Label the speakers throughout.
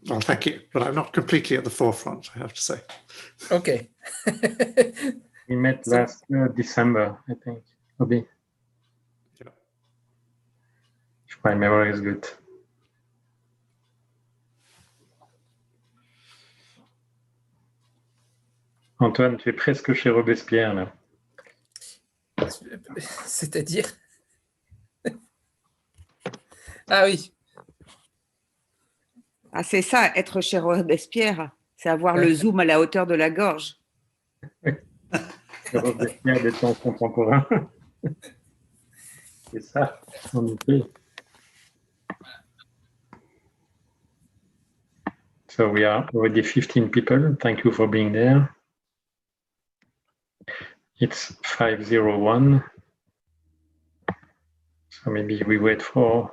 Speaker 1: Well, thank you, but I'm not completely at the forefront, I have to say.
Speaker 2: Okay.
Speaker 3: We met last December, I think. Obi.
Speaker 1: Yeah.
Speaker 3: If my memory is good. Antoine, tu es presque chez Robespierre, là.
Speaker 2: C'est-à-dire? Ah oui.
Speaker 4: Ah, c'est ça, être chez Robespierre, c'est avoir
Speaker 2: Ouais.
Speaker 4: le zoom à la hauteur de la gorge.
Speaker 3: Le Robespierre des temps contemporains. C'est ça, en effet. So we are already 15 people. Thank you for being there. It's 5:01. So maybe we wait for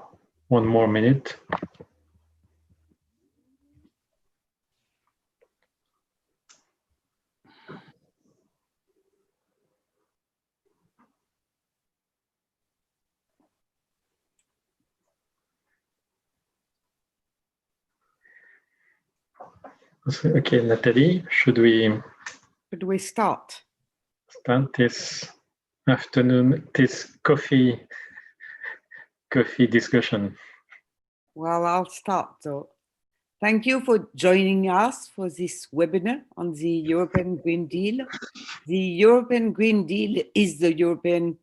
Speaker 3: one more minute. Okay, Nathalie, should we
Speaker 4: start
Speaker 3: this afternoon, this coffee discussion?
Speaker 4: Well, I'll start though. Thank you for joining us for this webinar on the European Green Deal. The European Green Deal is the European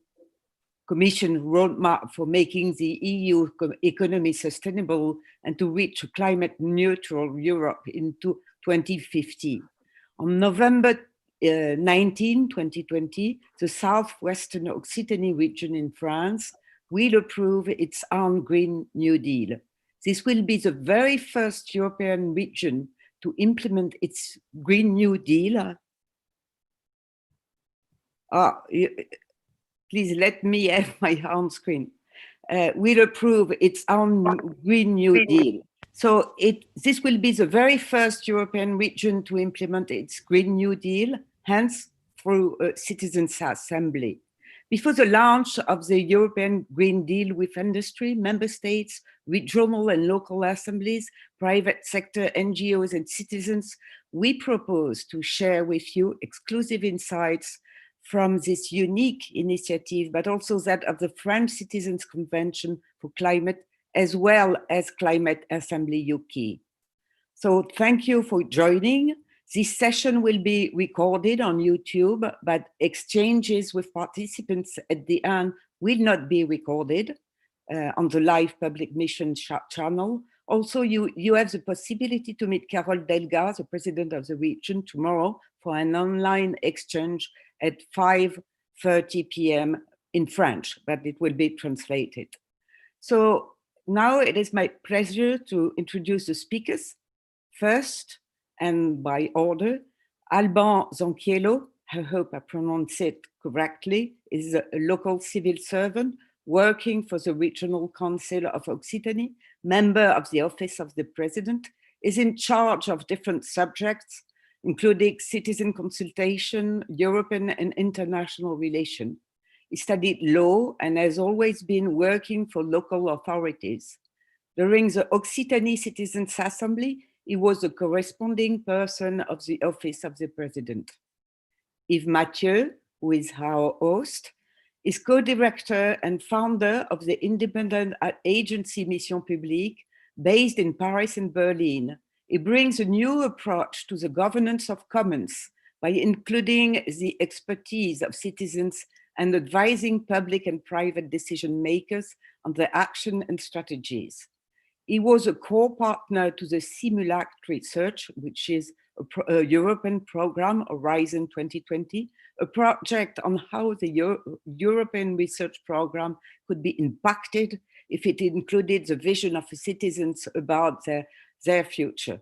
Speaker 4: Commission roadmap for making the EU economy sustainable and to reach a climate neutral Europe in 2050. On November 19, 2020, the southwestern Occitanie region in France will approve its own Green New Deal. This will be the very first European region to implement its Green New Deal. Please let me have my own screen. Will approve its own Green New Deal. So this will be the very first European region to implement its Green New Deal, hence through a citizens' assembly. Before the launch of the European Green Deal with industry, member states, regional and local assemblies, private sector, NGOs and citizens, we propose to share with you exclusive insights from this unique initiative, but also that of the French Citizens Convention for Climate, as well as Climate Assembly UK. So thank you for joining. This session will be recorded on YouTube, but exchanges with participants at the end will not be recorded on the live public mission channel. Also, you have the possibility to meet Carole Delga, the president of the region, tomorrow for an online exchange at 5:30 p.m. in French, but it will be translated. So now it is my pleasure to introduce the speakers. First, and by order, Alban Zanchiello, I hope I pronounce it correctly, is a local civil servant working for the Regional Council of Occitanie, member of the Office of the President, is in charge of different subjects, including citizen consultation, European and international relations. He studied law and has always been working for local authorities. During the Occitanie Citizens' Assembly, he was the corresponding person of the Office of the President. Yves Mathieu, who is our host, is co-director and founder of the independent agency Mission Publique, based in Paris and Berlin. He brings a new approach to the governance of commons by including the expertise of citizens and advising public and private decision makers on their action and strategies. He was a core partner to the Simulac research, which is a European program, Horizon 2020, a project on how the European research program could be impacted if it included the vision of the citizens about their future.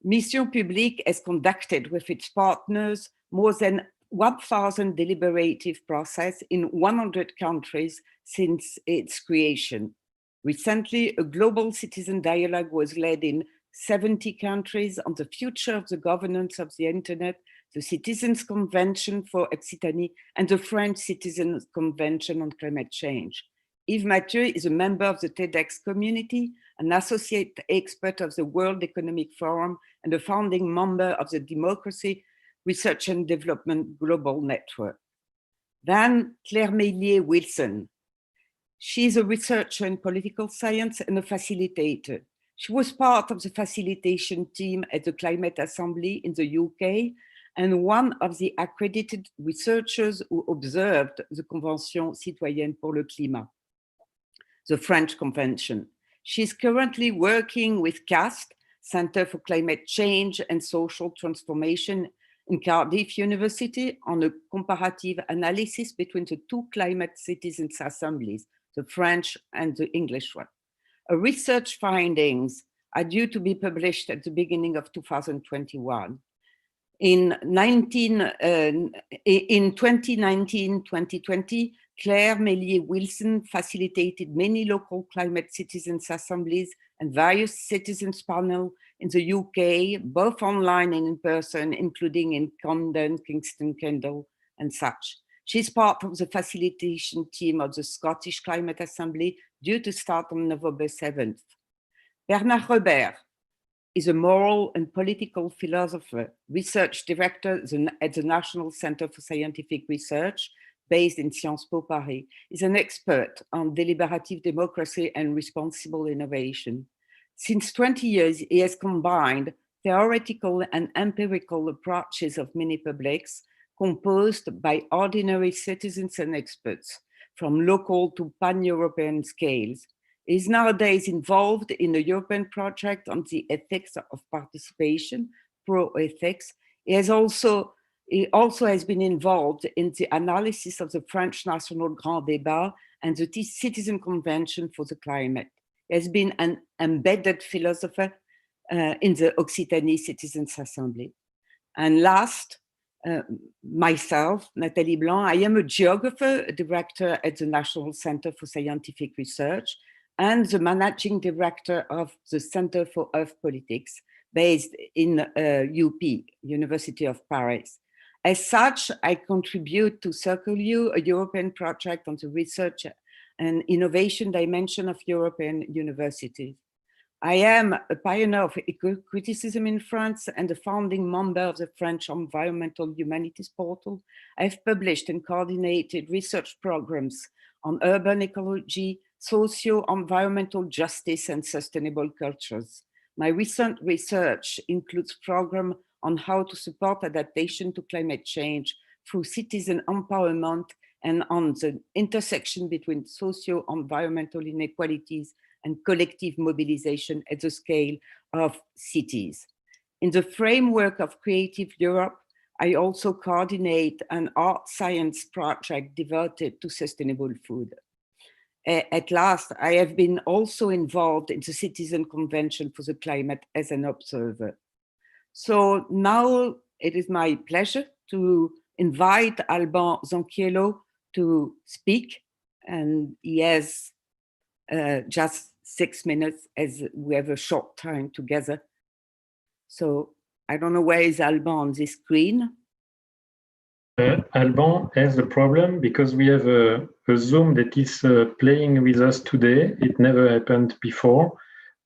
Speaker 4: Mission Publique has conducted with its partners more than 1,000 deliberative processes in 100 countries since its creation. Recently, a global citizen dialogue was led in 70 countries on the future of the governance of the internet, the Citizens' Convention for Occitanie, and the French Citizens' Convention on Climate Change. Yves Mathieu is a member of the TEDx community, an associate expert of the World Economic Forum and a founding member of the Democracy Research and Development Global Network. Then Claire Meillier-Wilson. She's a researcher in political science and a facilitator. She was part of the facilitation team at the Climate Assembly in the UK and one of the accredited researchers who observed the Convention citoyenne pour le climat, the French Convention. She's currently working with CAST, Center for Climate Change and Social Transformation in Cardiff University, on a comparative analysis between the two climate citizens assemblies, the French and the English one. Her research findings are due to be published at the beginning of 2021. In 2019-2020, Claire Meillier-Wilson facilitated many local climate citizens assemblies and various citizens panels in the UK, both online and in person, including in Camden, Kingston, Kendal, and such. She's part of the facilitation team of the Scottish Climate Assembly, due to start on November 7th. Bernard Robert is a moral and political philosopher, research director at the National Center for Scientific Research, based in Sciences Po Paris. He's an expert on deliberative democracy and responsible innovation. Since 20 years, he has combined theoretical and empirical approaches of mini publics composed by ordinary citizens and experts from local to pan-European scales. He is nowadays involved in a European project on the ethics of participation, pro-ethics. He also has been involved in the analysis of the French National Grand Débat and the Citizen Convention for the Climate. He has been an embedded philosopher in the Occitanie Citizens Assembly. And last, myself, Nathalie Blanc, I am a geographer, a director at the National Center for Scientific Research, and the managing director of the Center for Earth Politics, based in UP, University of Paris. As such, I contribute to Circle U, a European project on the research and innovation dimension of European universities. I am a pioneer of eco-criticism in France and a founding member of the French Environmental Humanities Portal. I've published and coordinated research programs on urban ecology, socio-environmental justice, and sustainable cultures. My recent research includes programs on how to support adaptation to climate change through citizen empowerment and on the intersection between socio-environmental inequalities and collective mobilization at the scale of cities. In the framework of Creative Europe, I also coordinate an art science project devoted to sustainable food. At last, I have been also involved in the Citizen Convention for the Climate as an observer. So now it is my pleasure to invite Alban Zanchiello to speak, and he has just 6 minutes as we have a short time together. So I don't know where is Alban on this screen.
Speaker 3: Alban has a problem because we have a Zoom that is playing with us today. It never happened before,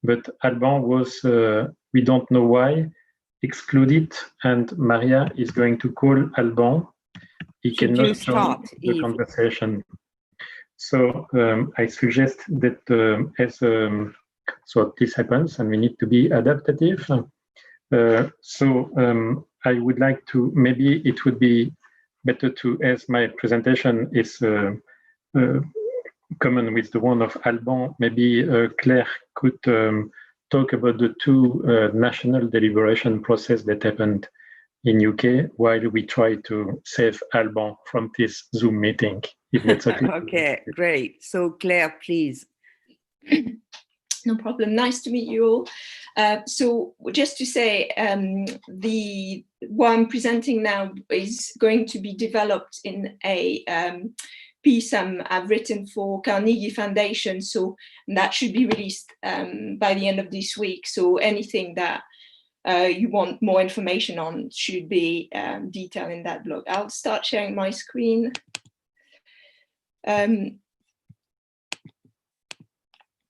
Speaker 3: but Alban was, we don't know why, excluded, and Maria is going to call Alban. He cannot join the conversation. So I suggest that so this happens and we need to be adaptive. I would like to, maybe it would be better to, as my presentation is common with the one of Alban, maybe Claire could talk about the two national deliberation process that happened in UK while we try to save Alban from this Zoom meeting. If that's okay.
Speaker 4: Okay, great. So Claire, please.
Speaker 5: No problem. Nice to meet you all. So just to say, the what I'm presenting now is going to be developed in a piece I've written for Carnegie Foundation. So that should be released by the end of this week. So anything that you want more information on should be detailed in that blog. I'll start sharing my screen.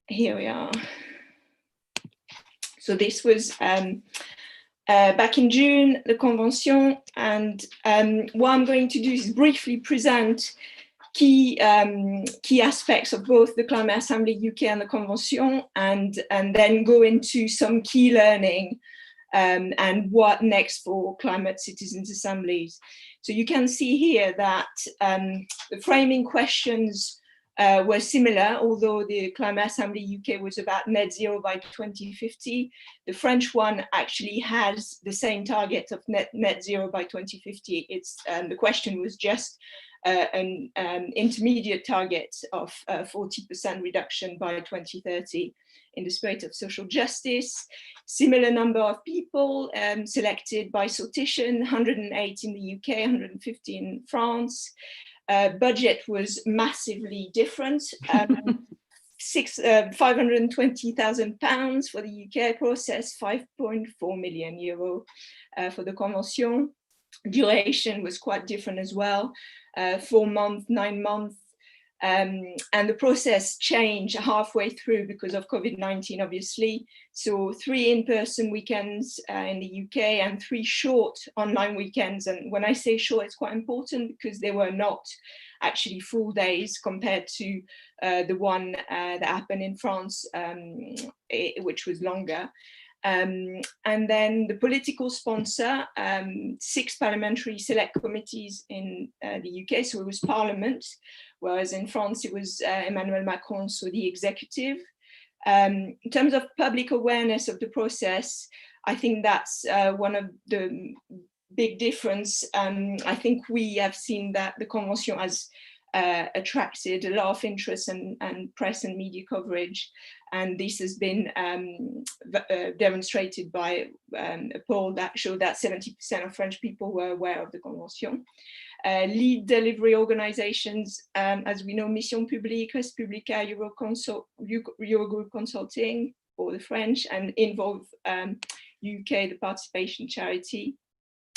Speaker 5: Here we are. So this was back in June, the Convention, and what I'm going to do is briefly present key aspects of both the Climate Assembly UK and the Convention, and then go into some key learning and what next for climate citizens assemblies. So you can see here that the framing questions were similar, although the Climate Assembly UK was about net zero by 2050. The French one actually has the same target of net zero by 2050. It's the question was just an intermediate target of 40% reduction by 2030 in the spirit of social justice. Similar number of people selected by sortition, 108 in the UK, 150 in France. Budget was massively different. £520,000 for the UK process, €5.4 million for the Convention. Duration was quite different as well, 4 months, 9 months. And the process changed halfway through because of COVID-19, obviously. So 3 in-person weekends in the UK and 3 short online weekends. And when I say short, it's quite important because they were not actually full days compared to the one that happened in France, which was longer. And then the political sponsor, 6 parliamentary select committees in the UK, so it was Parliament, whereas in France it was Emmanuel Macron, so the executive. In terms of public awareness of the process, I think that's one of the big difference. I think we have seen that the Convention has attracted a lot of interest and press and media coverage. And this has been demonstrated by a poll that showed that 70% of French people were aware of the Convention. Lead delivery organizations, as we know, Mission Publique, Res Publica, Eurogroup Consulting, or the French, and Involve UK, the participation charity.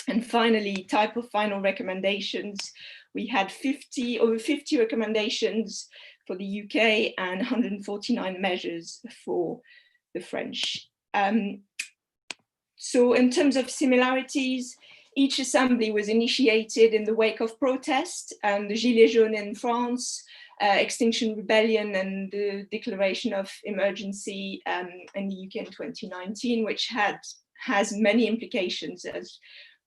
Speaker 5: And finally, type of final recommendations. We had over 50 recommendations for the UK and 149 measures for the French. So in terms of similarities, each assembly was initiated in the wake of protest, and the Gilets jaunes in France, Extinction Rebellion, and the declaration of emergency in the UK in 2019, which has many implications, as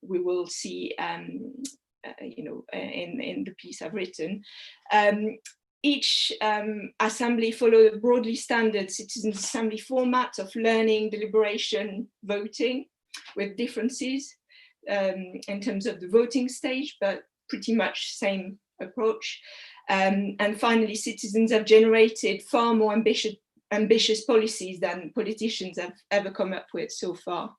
Speaker 5: we will see in the piece I've written. Each assembly followed a broadly standard citizens' assembly format of learning, deliberation, voting, with differences in terms of the voting stage, but pretty much same approach. And finally, citizens have generated far more ambitious policies than politicians have ever come up with so far.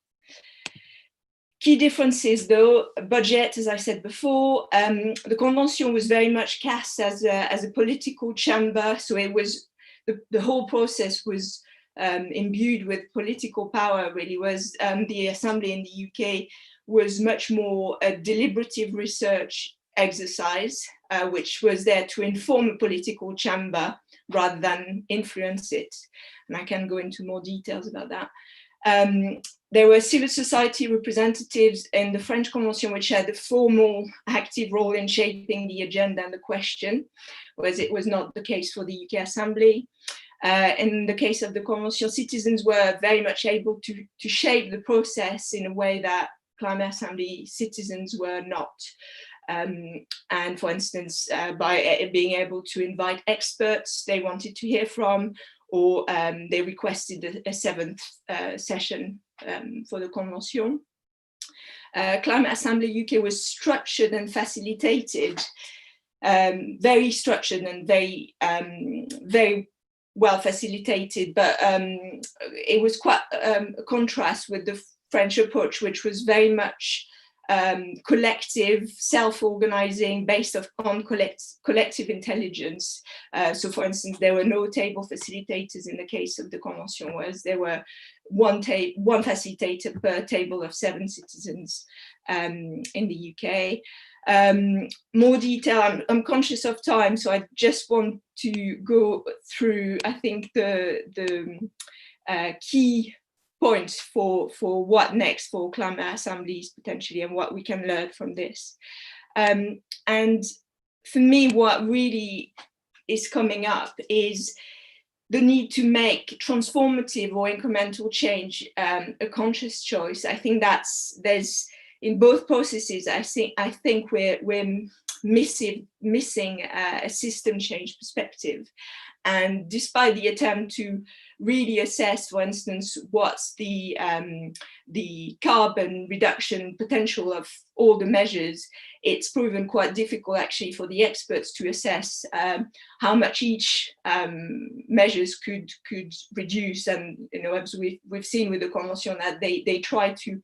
Speaker 5: Key differences, though: budget, as I said before. The Convention was very much cast as a political chamber, so it was the whole process was imbued with political power. Really, was the Assembly in the UK was much more a deliberative research exercise, which was there to inform a political chamber rather than influence it. And I can go into more details about that. There were civil society representatives in the French Convention, which had a formal active role in shaping the agenda and the question, whereas it was not the case for the UK Assembly. In the case of the Convention, citizens were very much able to shape the process in a way that Climate Assembly citizens were not. And for instance, by being able to invite experts they wanted to hear from, or they requested a 7th session for the Convention. Climate Assembly UK was structured and facilitated, very structured and very well facilitated, but it was quite a contrast with the French approach, which was very much collective, self-organizing, based on collective intelligence. So for instance, there were no table facilitators in the case of the Convention, whereas there were one facilitator per table of 7 citizens in the UK. More detail, I'm conscious of time, so I just want to go through, I think, the key point for what next for climate assemblies potentially, and what we can learn from this. And for me, what really is coming up is the need to make transformative or incremental change a conscious choice. I think there's in both processes. I think we're missing a system change perspective. And despite the attempt to really assess, for instance, what's the carbon reduction potential of all the measures, it's proven quite difficult actually for the experts to assess how much each measures could reduce. And as we've seen with the Convention, that they try to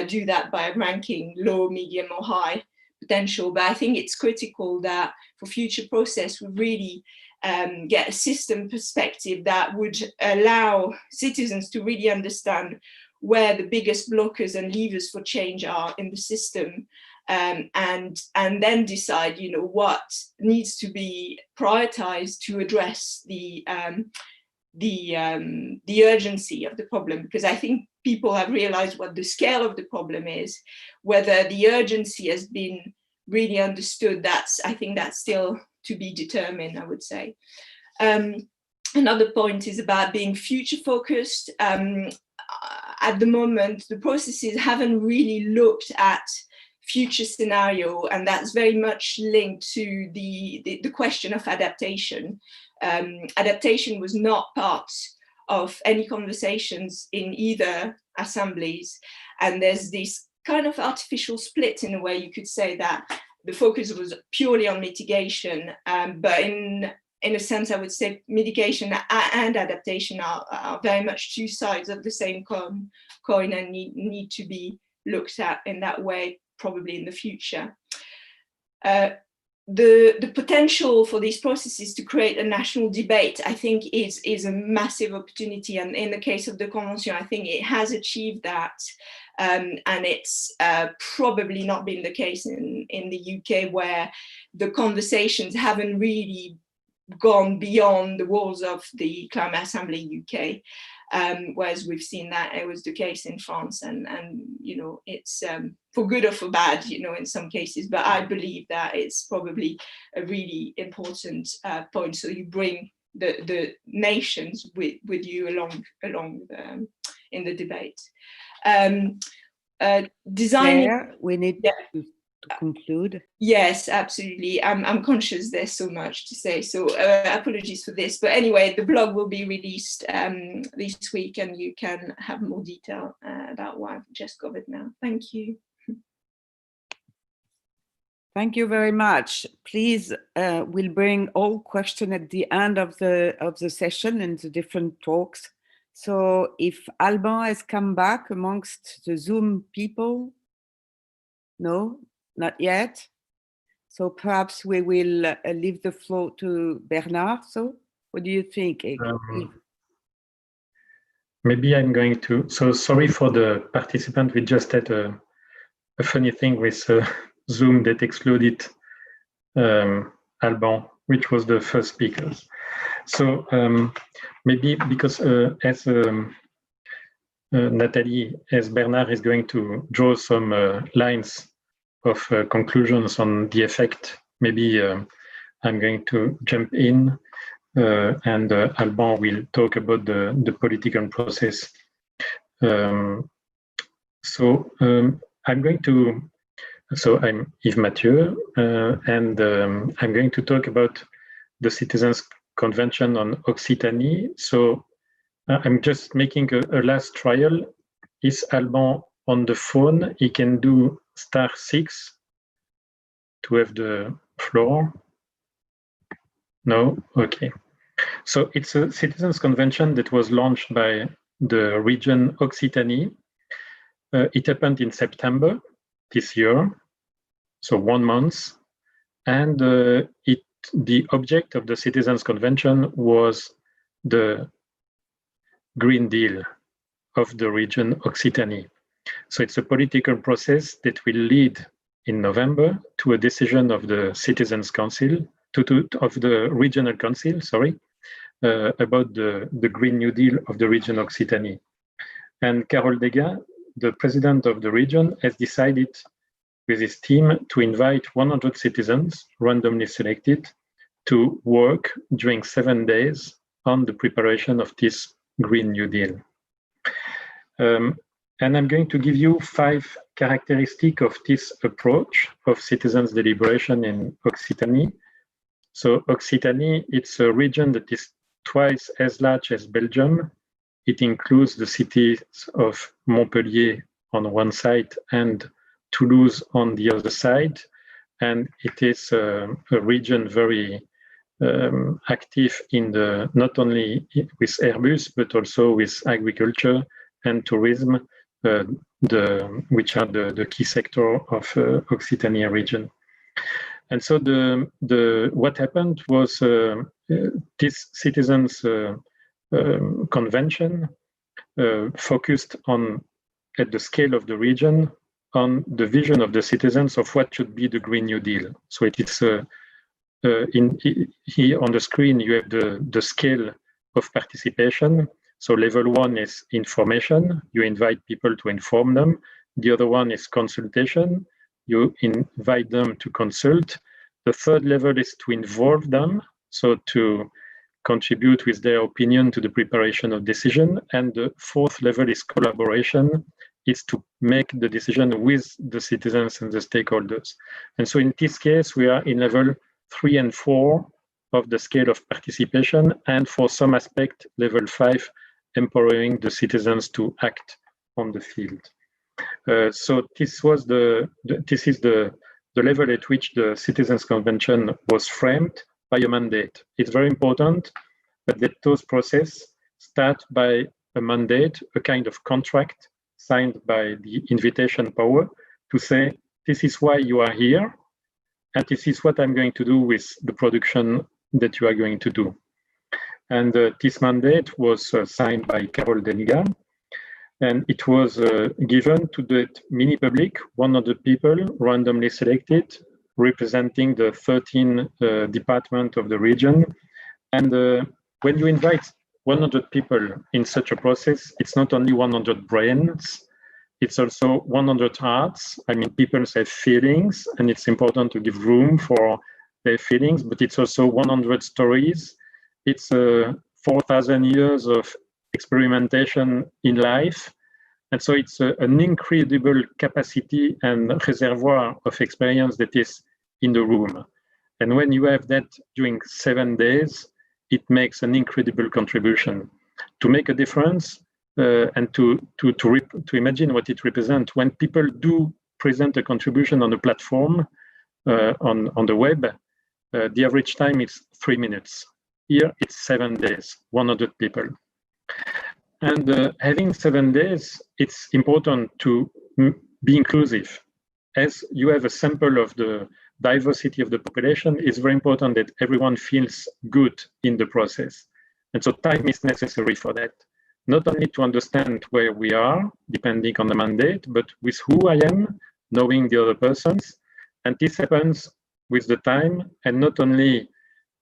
Speaker 5: do that by ranking low, medium, or high potential. But I think it's critical that for future process we really get a system perspective that would allow citizens to really understand where the biggest blockers and levers for change are in the system, and then decide, what needs to be prioritized to address the urgency of the problem. Because I think people have realized what the scale of the problem is. Whether the urgency has been really understood, I think that's still to be determined, I would say. Another point is about being future focused. At the moment, the processes haven't really looked at future scenario, and that's very much linked to the question of adaptation. Adaptation was not part of any conversations in either assemblies, and there's this kind of artificial split in a way. You could say that the focus was purely on mitigation, but in a sense, I would say mitigation and adaptation are very much two sides of the same coin and need to be looked at in that way, probably in the future. The potential for these processes to create a national debate, I think, is a massive opportunity. And in the case of the Convention, I think it has achieved that. And it's probably not been the case in the UK, where the conversations haven't really gone beyond the walls of the Climate Assembly UK, whereas we've seen that it was the case in France, and it's for good or for bad, in some cases. But I believe that it's probably a really important point. So you bring the nations with you along in the debate. Designing.
Speaker 4: Claire, we need to conclude.
Speaker 5: Yes, absolutely. I'm conscious there's so much to say, so apologies for this. But anyway, the blog will be released this week, and you can have more detail about what I've just covered now. Thank you.
Speaker 4: Thank you very much. Please, we'll bring all questions at the end of the session and the different talks. So if Alban has come back amongst the Zoom people, no, not yet. So perhaps we will leave the floor to Bernard. So what do you think?
Speaker 3: Maybe I'm going to, so sorry for the participant. We just had a funny thing with Zoom that excluded Alban, which was the first speaker. So maybe because as Nathalie, as Bernard is going to draw some lines of conclusions on the effect, maybe I'm going to jump in and Alban will talk about the political process. I'm Yves Mathieu, and I'm going to talk about the Citizens' Convention on Occitanie. So I'm just making a last trial. Is Alban on the phone? He can do *6 to have the floor. No? Okay. So it's a Citizens' Convention that was launched by the region Occitanie. It happened in September this year, so 1 month. And the object of the Citizens' Convention was the Green Deal of the region Occitanie. So it's a political process that will lead in November to a decision of the Citizens' Council, of the Regional Council, sorry, about the Green New Deal of the region Occitanie. And Carole Degas, the president of the region, has decided with his team to invite 100 citizens, randomly selected, to work during 7 days on the preparation of this Green New Deal. And I'm going to give you 5 characteristics of this approach of citizens' deliberation in Occitanie. So Occitanie, it's a region that is twice as large as Belgium. It includes the cities of Montpellier on one side and Toulouse on the other side. And it is a region very active in the, not only with Airbus, but also with agriculture and tourism, which are the key sector of Occitania region. And so what happened was this citizens convention focused on, at the scale of the region, on the vision of the citizens of what should be the Green New Deal. So it is here on the screen, you have the scale of participation. So level 1 is information. You invite people to inform them. The other one is consultation. You invite them to consult. The third level is to involve them, so to contribute with their opinion to the preparation of decision. And the fourth level is collaboration. It's to make the decision with the citizens and the stakeholders. And so in this case, we are in level 3 and 4 of the scale of participation, and for some aspect, level 5, empowering the citizens to act on the field. So this was this is the level at which the Citizens Convention was framed by a mandate. It's very important that those process start by a mandate, a kind of contract signed by the invitation power to say, this is why you are here, and this is what I'm going to do with the production that you are going to do. And this mandate was signed by Carole Degas, and it was given to the mini public, 100 people randomly selected, representing the 13 departments of the region. And when you invite 100 people in such a process, it's not only 100 brains, it's also 100 hearts. I mean, people have feelings, and it's important to give room for their feelings, but it's also 100 stories. It's 4,000 years of experimentation in life. And so it's an incredible capacity and reservoir of experience that is in the room. And when you have that during 7 days, it makes an incredible contribution to make a difference and to imagine what it represents. When people do present a contribution on a platform, on the web, the average time is 3 minutes. Here it's 7 days, 100 people. And having 7 days, it's important to be inclusive. As you have a sample of the diversity of the population, it's very important that everyone feels good in the process. And so time is necessary for that. Not only to understand where we are, depending on the mandate, but with who I am, knowing the other persons. And this happens with the time, and not only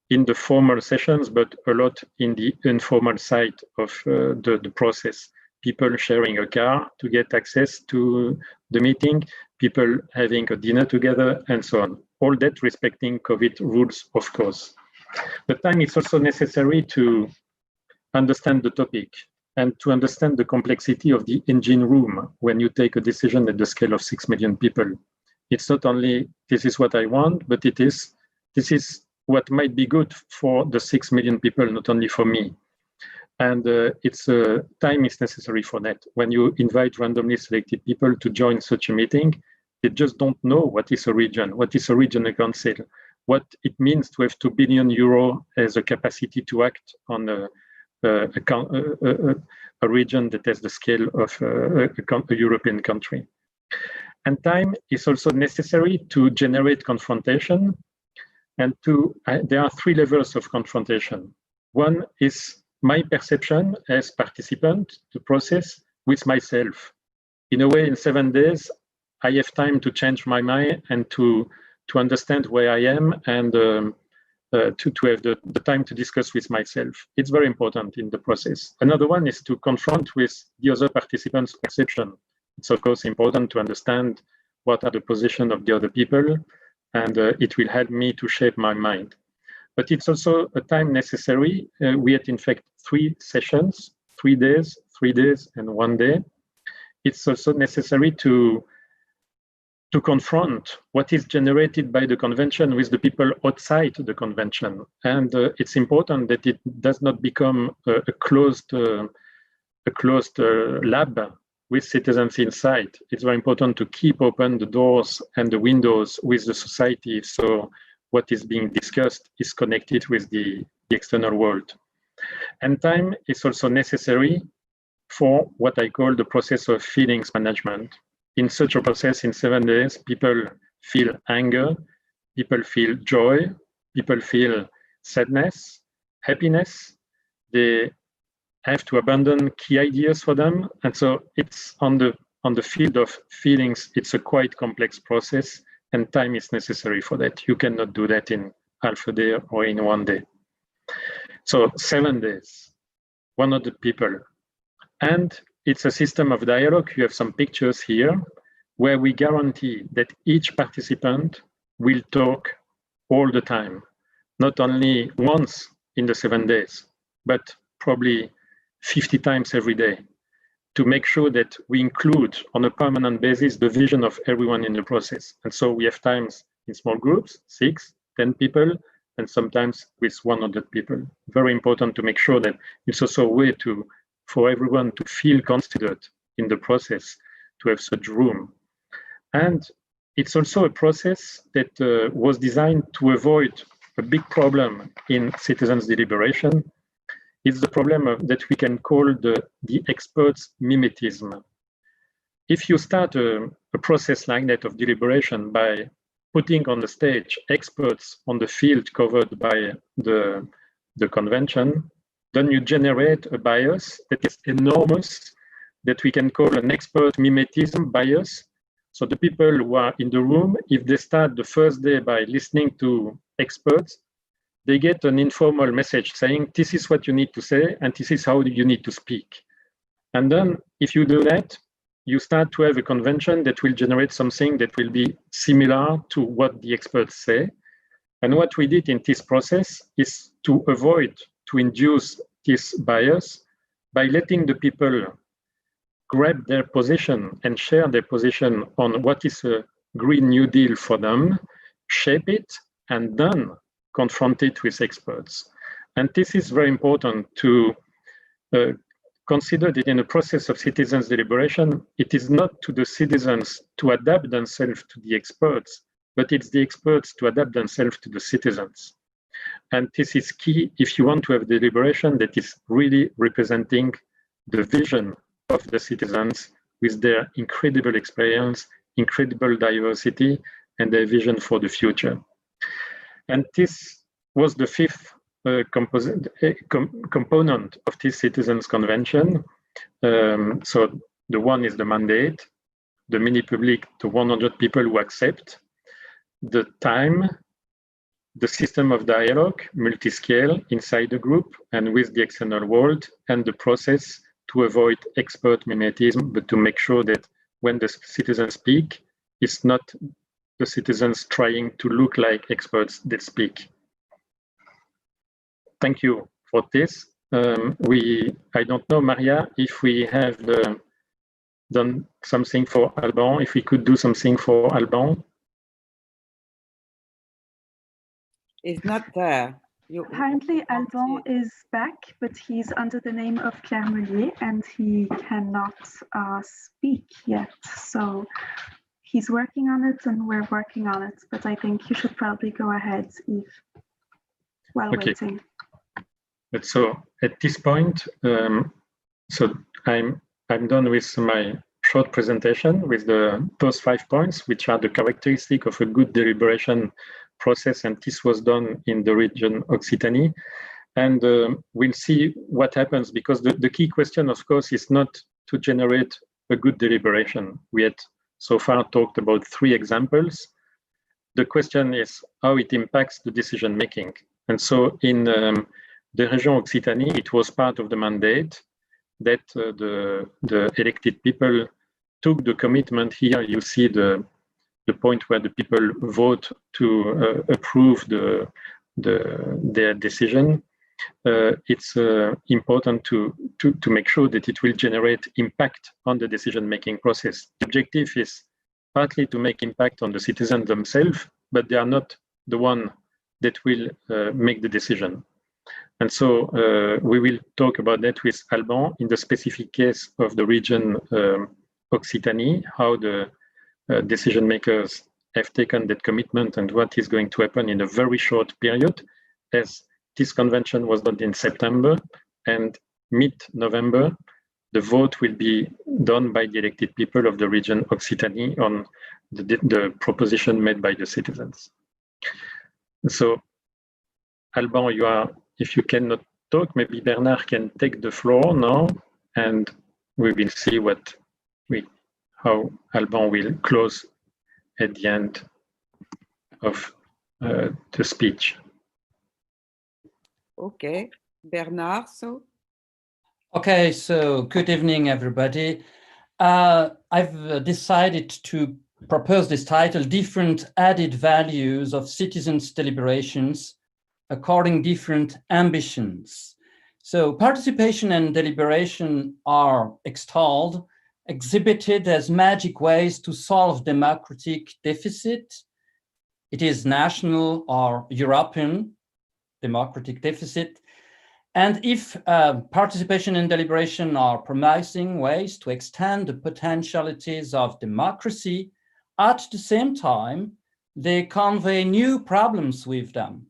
Speaker 3: in the formal sessions, but a lot in the informal side of the process. People sharing a car to get access to the meeting, people having a dinner together, and so on. All that respecting COVID rules, of course. The time is also necessary to understand the topic and to understand the complexity of the engine room when you take a decision at the scale of 6 million people. It's not only, this is what I want, but this is what might be good for the 6 million people, not only for me. And time is necessary for that. When you invite randomly selected people to join such a meeting, they just don't know what is a region, what is a regional council, what it means to have €2 billion as a capacity to act on a region that has the scale of a European country. And time is also necessary to generate confrontation. And there are 3 levels of confrontation. One is my perception as participant, the process, with myself. In a way, in 7 days, I have time to change my mind and to understand where I am and to have the time to discuss with myself. It's very important in the process. Another one is to confront with the other participants' perception. It's of course important to understand what are the position of the other people, and it will help me to shape my mind. But it's also a time necessary. We had in fact 3 sessions, 3 days, 3 days, and 1 day. It's also necessary to confront what is generated by the convention with the people outside the convention. And it's important that it does not become a closed lab with citizens inside. It's very important to keep open the doors and the windows with the society, so what is being discussed is connected with the external world. And time is also necessary for what I call the process of feelings management. In such a process, in 7 days, people feel anger, people feel joy, people feel sadness, happiness. They have to abandon key ideas for them. And so it's on the field of feelings, it's a quite complex process, and time is necessary for that. You cannot do that in half a day or in 1 day. So 7 days, 100 people. And it's a system of dialogue. You have some pictures here where we guarantee that each participant will talk all the time, not only once in the 7 days, but probably 50 times every day, to make sure that we include on a permanent basis the vision of everyone in the process. And so we have times in small groups, 6, 10 people, and sometimes with 100 people. Very important to make sure that it's also a way for everyone to feel considered in the process, to have such room. And it's also a process that was designed to avoid a big problem in citizens' deliberation. It's the problem that we can call the experts' mimetism. If you start a process like that of deliberation by putting on the stage experts on the field covered by the convention, then you generate a bias that is enormous, that we can call an expert mimetism bias. So the people who are in the room, if they start the first day by listening to experts, they get an informal message saying, this is what you need to say, and this is how you need to speak. And then if you do that, you start to have a convention that will generate something that will be similar to what the experts say. And what we did in this process is to avoid to induce this bias by letting the people grab their position and share their position on what is a Green New Deal for them, shape it, and then confront it with experts. And this is very important to consider that in a process of citizens' deliberation, it is not to the citizens to adapt themselves to the experts, but it's the experts to adapt themselves to the citizens. And this is key if you want to have deliberation that is really representing the vision of the citizens with their incredible experience, incredible diversity, and their vision for the future. And this was the 5th component of this Citizens Convention. So the one is the mandate, the mini public, the 100 people who accept, the time, the system of dialogue, multi-scale inside the group and with the external world, and the process to avoid expert mimetism, but to make sure that when the citizens speak, it's not the citizens trying to look like experts that speak. Thank you for this. I don't know, Maria, if we have done something for Alban, if we could do something for Alban.
Speaker 4: It's not there.
Speaker 6: Apparently, Alban is back, but he's under the name of Claire Melier and he cannot speak yet. So he's working on it and we're working on it, but I think you should probably go ahead, Yves, while waiting.
Speaker 3: But so at this point, so I'm done with my short presentation with those 5 points, which are the characteristic of a good deliberation process, and this was done in the region Occitanie. And we'll see what happens, because the key question, of course, is not to generate a good deliberation. We had so far talked about 3 examples. The question is how it impacts the decision making. And so in the Région Occitanie, it was part of the mandate that the elected people took the commitment. Here you see the point where the people vote to approve their decision. It's important to make sure that it will generate impact on the decision-making process. The objective is partly to make impact on the citizens themselves, but they are not the one that will make the decision. And so we will talk about that with Alban in the specific case of the region Occitanie, how the decision makers have taken that commitment and what is going to happen in a very short period, as this convention was done in September, and mid-November, the vote will be done by the elected people of the region Occitanie on the proposition made by the citizens. So, Alban, if you cannot talk, maybe Bernard can take the floor now, and we will see how Alban will close at the end of the speech.
Speaker 4: Okay, Bernard, so.
Speaker 7: Okay, so good evening, everybody. I've decided to propose this title, Different Added Values of Citizens' Deliberations According Different Ambitions. So participation and deliberation are extolled, exhibited as magic ways to solve democratic deficit. It is national or European democratic deficit. And if participation and deliberation are promising ways to extend the potentialities of democracy, at the same time, they convey new problems with them.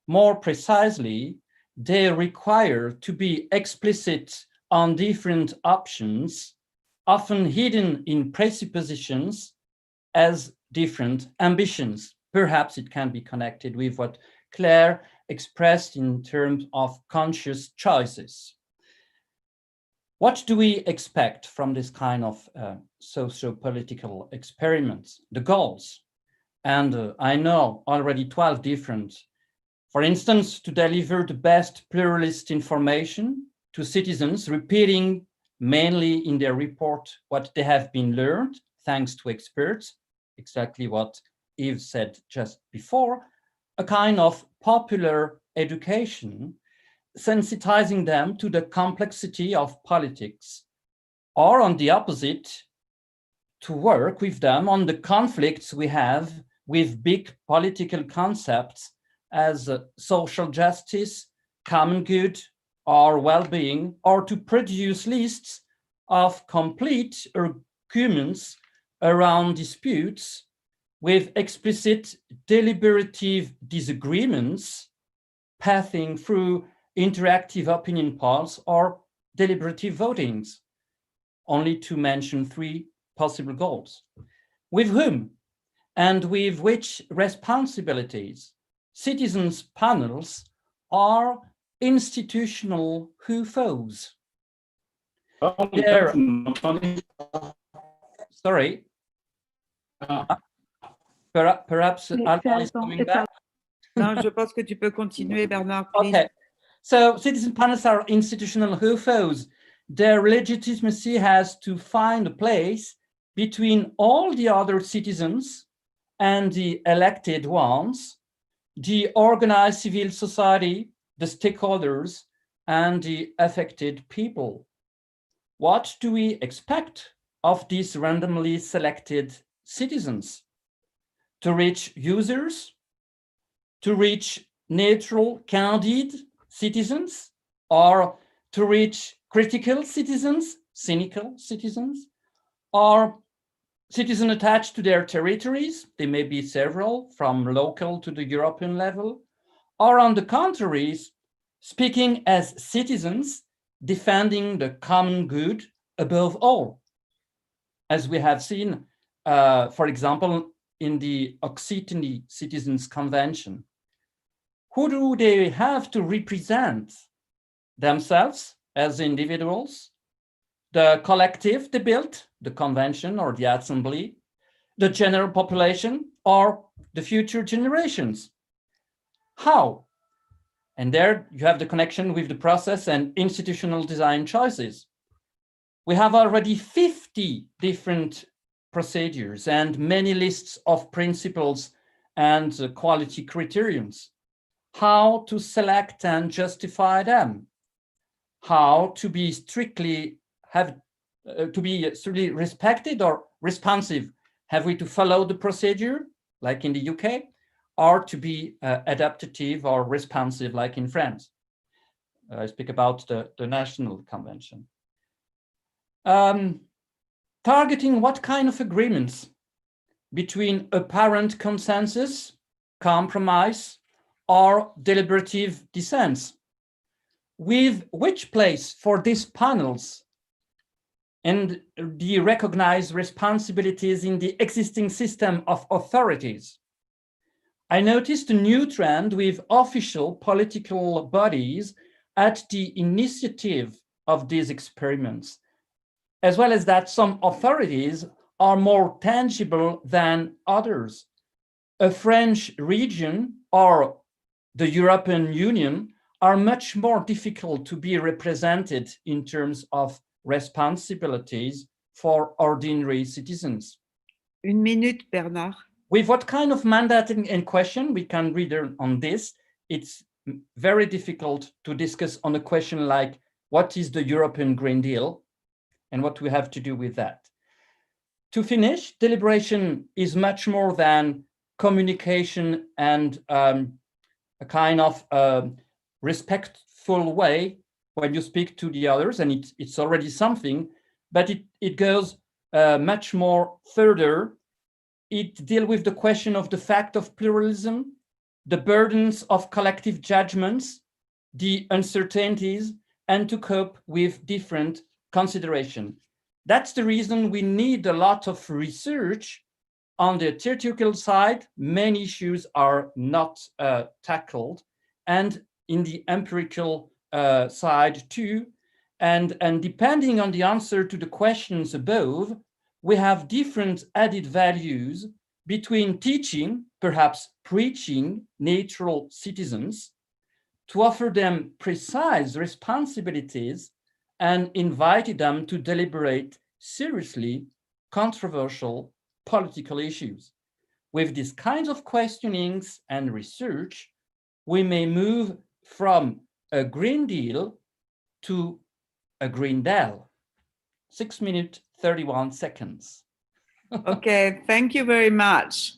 Speaker 7: More precisely, they require to be explicit on different options, often hidden in presuppositions as different ambitions. Perhaps it can be connected with what Claire expressed in terms of conscious choices. What do we expect from this kind of socio-political experiments? The goals, and I know already 12 different. For instance, to deliver the best pluralist information to citizens, repeating mainly in their report what they have been learned, thanks to experts, exactly what Yves said just before, a kind of popular education, sensitizing them to the complexity of politics, or on the opposite, to work with them on the conflicts we have with big political concepts as social justice, common good, or well-being, or to produce lists of complete arguments around disputes with explicit deliberative disagreements passing through interactive opinion polls or deliberative votings, only to mention 3 possible goals. With whom and with which responsibilities? Citizens' panels are institutional WHOs. Sorry. Perhaps Alban is coming back.
Speaker 4: Non, je pense que tu peux continuer, Bernard, please.
Speaker 7: Okay. So citizen panels are institutional WHOs. Their legitimacy has to find a place between all the other citizens and the elected ones, the organized civil society, the stakeholders, and the affected people. What do we expect of these randomly selected citizens? To reach users, to reach neutral, candid citizens, or to reach critical citizens, cynical citizens, or citizens attached to their territories? They may be several, from local to the European level, or on the contrary, speaking as citizens, defending the common good above all, as we have seen, for example, in the Occitanie Citizens Convention. Who do they have to represent? Themselves as individuals, the collective they built, the convention or the assembly, the general population, or the future generations? How? And there you have the connection with the process and institutional design choices. We have already 50 different procedures and many lists of principles and quality criterions. How to select and justify them. How to be strictly respected or responsive. Have we to follow the procedure like in the UK, or to be adaptive or responsive like in France? I speak about the national convention. Targeting what kind of agreements between apparent consensus, compromise, or deliberative dissents, with which place for these panels and the recognized responsibilities in the existing system of authorities. I noticed a new trend with official political bodies at the initiative of these experiments, as well as that some authorities are more tangible than others. A French region or the European Union are much more difficult to be represented in terms of responsibilities for ordinary citizens.
Speaker 4: Une minute, Bernard.
Speaker 7: With what kind of mandate in question, we can read on this. It's very difficult to discuss on a question like, what is the European Green Deal and what we have to do with that? To finish, deliberation is much more than communication and a kind of respectful way when you speak to the others, and it's already something, but it goes much more further. It deals with the question of the fact of pluralism, the burdens of collective judgments, the uncertainties, and to cope with different considerations. That's the reason we need a lot of research. On the theoretical side, many issues are not tackled, and in the empirical side too. And depending on the answer to the questions above, we have different added values between teaching, perhaps preaching, neutral citizens, to offer them precise responsibilities and invite them to deliberate seriously controversial political issues. With these kinds of questionings and research, we may move from a Green Deal to a Green Deal. 6 minutes, 31 seconds.
Speaker 4: Okay, thank you very much.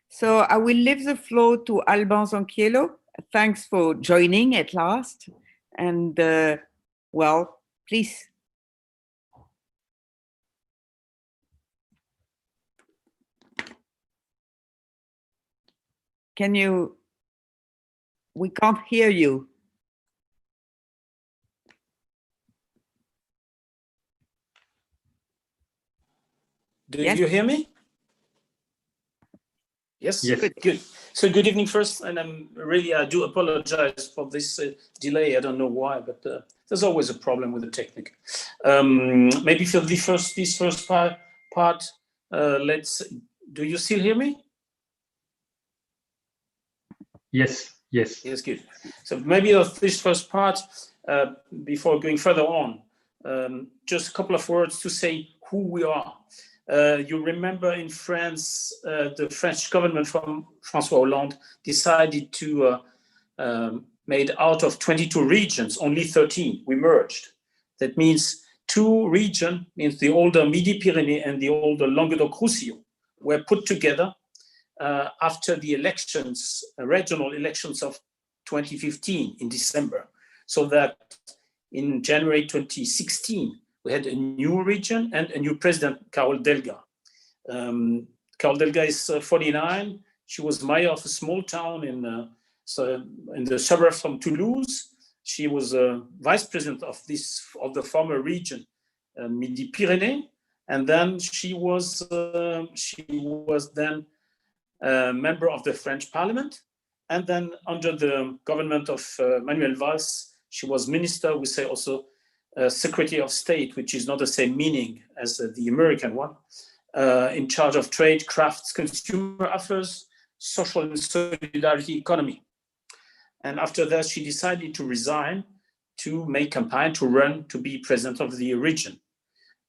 Speaker 4: So I will leave the floor to Alban Zanchiello. Thanks for joining at last. And well, please. Can you, we can't hear you.
Speaker 8: Do
Speaker 4: Yes.
Speaker 8: you hear me? Yes?
Speaker 3: Yes.
Speaker 8: Good. So good evening first, and I do apologize for this delay. I don't know why, but there's always a problem with the technique. Maybe for this first part, do you still hear me?
Speaker 3: Yes, yes.
Speaker 8: Yes, good. So maybe of this first part, before going further on, just a couple of words to say who we are. You remember in France, the French government from François Hollande decided to made out of 22 regions, only 13 we merged. That means 2 regions, means the older Midi-Pyrénées and the older Languedoc-Roussillon, were put together after the elections, regional elections of 2015 in December. So that in January 2016, we had a new region and a new president, Carole Delga. Carole Delga is 49. She was mayor of a small town in the suburbs from Toulouse. She was vice president of the former region, Midi-Pyrénées, and then she was then a member of the French Parliament, and then under the government of Manuel Valls, she was minister. We say also Secretary of State, which is not the same meaning as the American one, in charge of trade, crafts, consumer affairs, social and solidarity economy. And after that, she decided to resign to make campaign to run to be president of the region,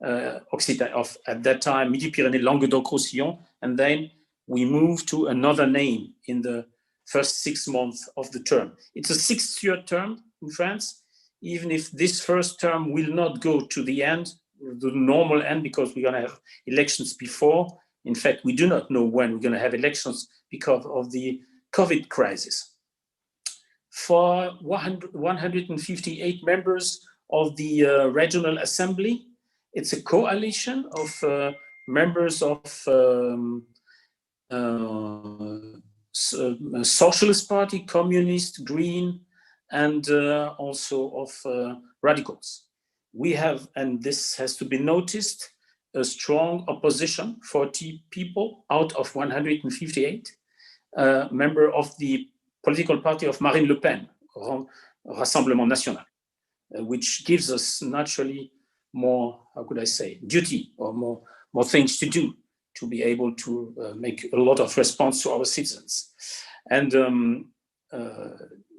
Speaker 8: of at that time Midi-Pyrénées, Languedoc-Roussillon, and then we moved to another name in the first 6 months of the term. It's a 6-year term in France, even if this first term will not go to the end, the normal end, because we're going to have elections before. In fact, we do not know when we're going to have elections because of the COVID crisis. For 158 members of the Regional Assembly, it's a coalition of members of Socialist Party, Communist, Green, and also of radicals. We have, and this has to be noticed, a strong opposition, 40 people out of 158, member of the political party of Marine Le Pen, Rassemblement National, which gives us naturally more, how could I say, duty or more things to do to be able to make a lot of response to our citizens. And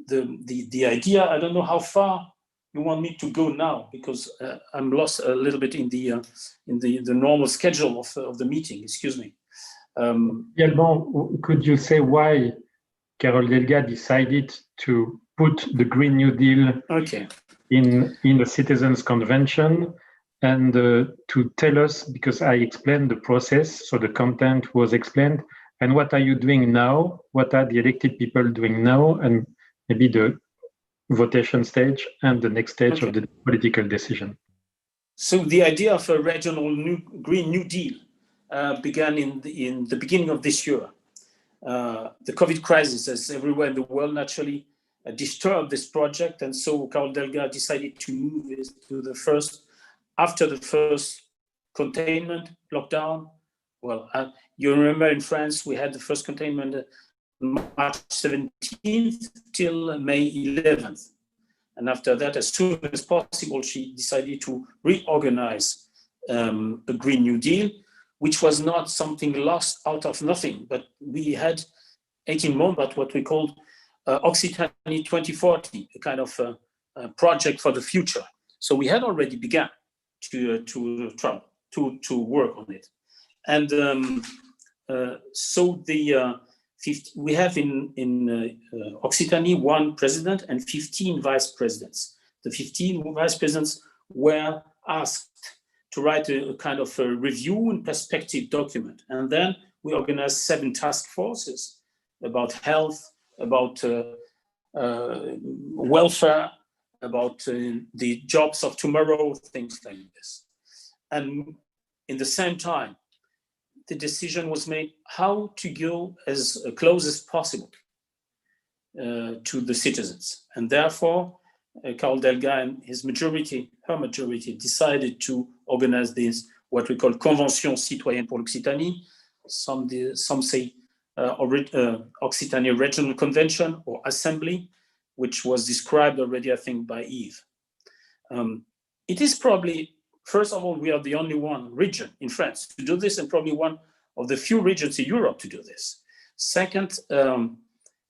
Speaker 8: the idea, I don't know how far you want me to go now, because I'm lost a little bit in the normal schedule of the meeting. Excuse me.
Speaker 3: Alban, could you say why Carole Delga decided to put the Green New Deal in the Citizens' Convention, and to tell us, because I explained the process, so the content was explained, and what are you doing now? What are the elected people doing now? And maybe the votation stage and the next stage of the political decision.
Speaker 8: So the idea of a regional Green New Deal began in the beginning of this year. The COVID crisis, as everywhere in the world, naturally disturbed this project, and so Carole Delga decided to move it to after the first containment lockdown. Well, you remember in France we had the first containment March 17th till May 11th. And after that, as soon as possible, she decided to reorganize the Green New Deal, which was not something lost out of nothing, but we had 18 months, but what we called Occitanie 2040, a kind of a project for the future. So we had already begun to work on it. And so we have in Occitanie 1 president and 15 vice presidents. The 15 vice presidents were asked to write a kind of a review and perspective document. And then we organized 7 task forces about health, about welfare, about the jobs of tomorrow, things like this. And in the same time, the decision was made how to go as close as possible to the citizens. And therefore, Carole Delga and her majority, decided to organize this, what we call Convention citoyenne pour l'Occitanie. Some say Occitanie Regional Convention or Assembly, which was described already, I think, by Yves. It is probably, first of all, we are the only region in France to do this, and probably one of the few regions in Europe to do this. Second,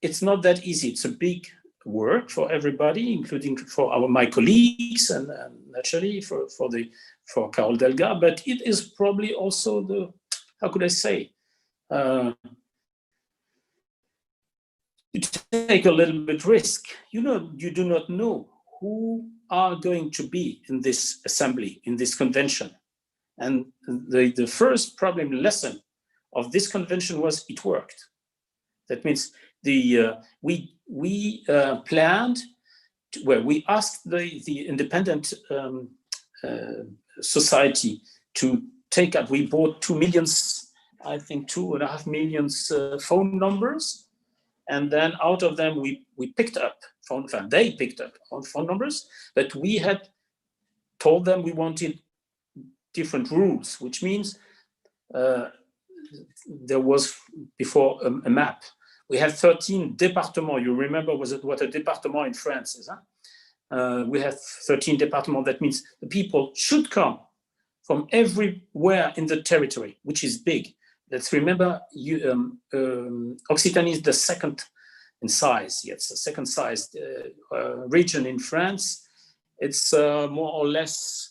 Speaker 8: it's not that easy. It's a big work for everybody, including for my colleagues and naturally for Carole Delga, but it is probably also how could I say, to take a little bit risk. You do not know who are going to be in this assembly, in this convention. And the first lesson of this convention was it worked. That means we planned, we asked the independent society to take up, we bought 2 million, I think 2.5 million phone numbers. And then out of them, we picked up, they picked up phone numbers, but we had told them we wanted different rules, which means there was before a map. We have 13 départements. You remember what a département in France is? Huh? We have 13 départements. That means the people should come from everywhere in the territory, which is big. Let's remember, Occitanie is the second in size. It's the second sized region in France. It's more or less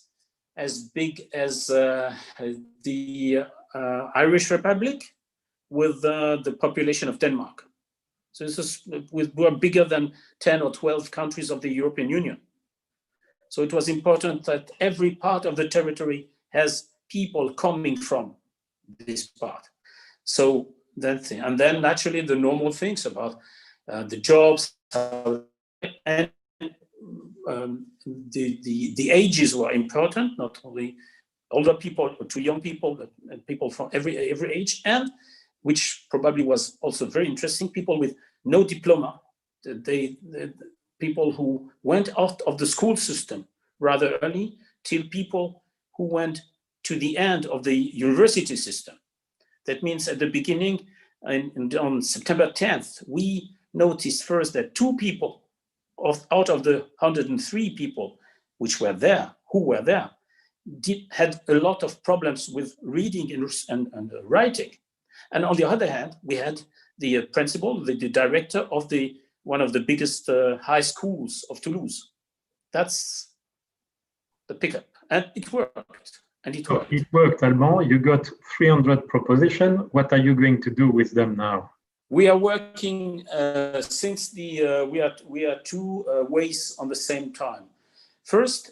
Speaker 8: as big as the Irish Republic, with the population of Denmark. So this is, we're bigger than 10 or 12 countries of the European Union. So it was important that every part of the territory has people coming from this part. So that thing, and then naturally the normal things about the jobs, and the ages were important, not only older people to young people, but people from every age, and which probably was also very interesting, people with no diploma. People who went out of the school system rather early, till people who went to the end of the university system. That means at the beginning, on September 10th, we noticed first that 2 people out of the 103 people who were there, had a lot of problems with reading and writing. And on the other hand, we had the principal, the director of one of the biggest high schools of Toulouse. That's the pickup, and it worked.
Speaker 3: It worked, Alban. You got 300 propositions. What are you going to do with them now?
Speaker 8: We are working since we are 2 ways on the same time. First,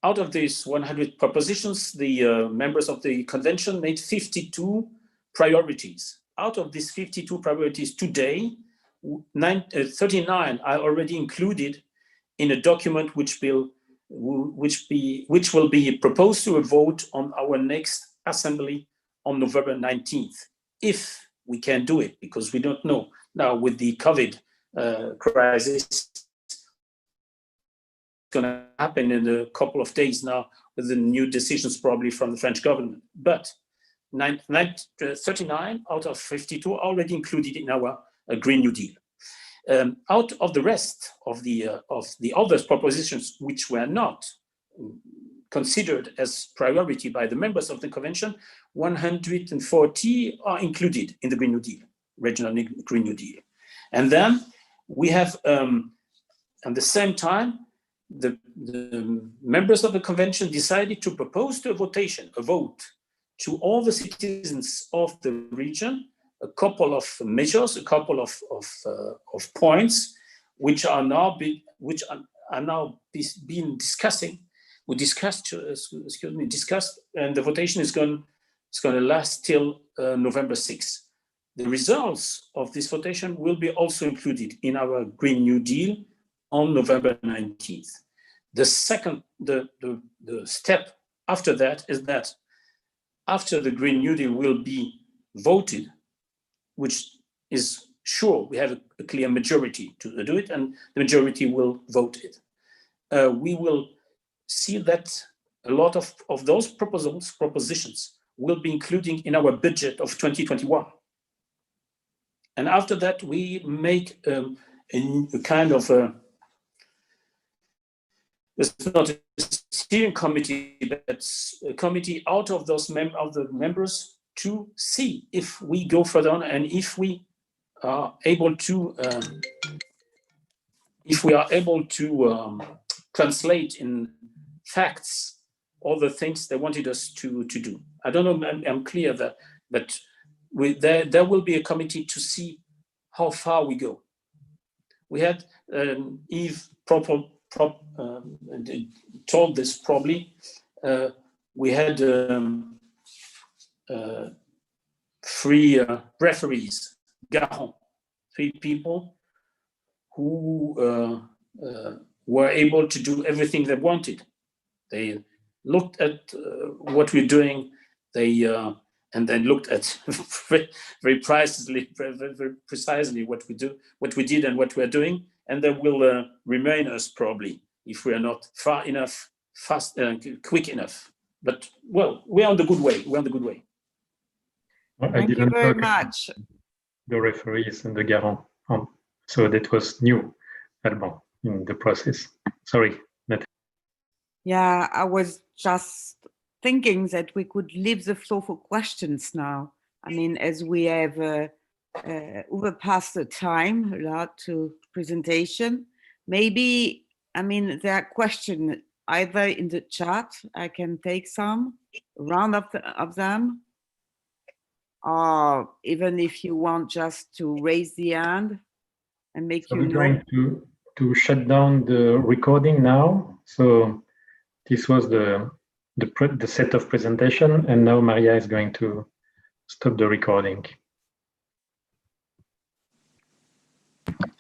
Speaker 8: out of these 100 propositions, the members of the convention made 52 priorities. Out of these 52 priorities today, 39 are already included in a document which will be proposed to a vote on our next assembly on November 19th, if we can do it, because we don't know now with the COVID crisis. It's going to happen in a couple of days now with the new decisions probably from the French government. But 39 out of 52 are already included in our Green New Deal. Out of the rest of the other propositions which were not considered as priority by the members of the convention, 140 are included in the Green New Deal, regional Green New Deal. And then we have, at the same time, the members of the convention decided to propose to a vote to all the citizens of the region, a couple of measures, a couple of points, which are now being discussing. We discussed, and the votation is going to last till November 6th. The results of this votation will be also included in our Green New Deal on November 19th. The second, the step after that is that after the Green New Deal will be voted, which is sure, we have a clear majority to do it, and the majority will vote it. We will see that a lot of those propositions will be included in our budget of 2021. And after that, we make a kind of it's not a steering committee, but a committee out of those the members to see if we go further on and if we are able to translate in facts all the things they wanted us to do. I don't know. I'm clear that, but there will be a committee to see how far we go. We had Yves told this probably. We had 3 referees, garants, 3 people who were able to do everything they wanted. They looked at what we're doing. And then looked at very precisely what we did and what we are doing, and they will remain us probably if we are not far enough, quick enough. But well, we're on the good way. We're on the good way.
Speaker 4: Thank you very much.
Speaker 3: The referees and the garant. So that was new, Alban, in the process. Sorry.
Speaker 4: Yeah, I was just thinking that we could leave the floor for questions now. I mean, as we have overpassed the time allowed to presentation. Maybe, I mean, there are questions either in the chat, I can take some, round of them, or even if you want just to raise the hand and make
Speaker 3: So
Speaker 4: you
Speaker 3: we're
Speaker 4: know.
Speaker 3: going to shut down the recording now. So this was the set of presentation, and now Maria is going to stop the recording.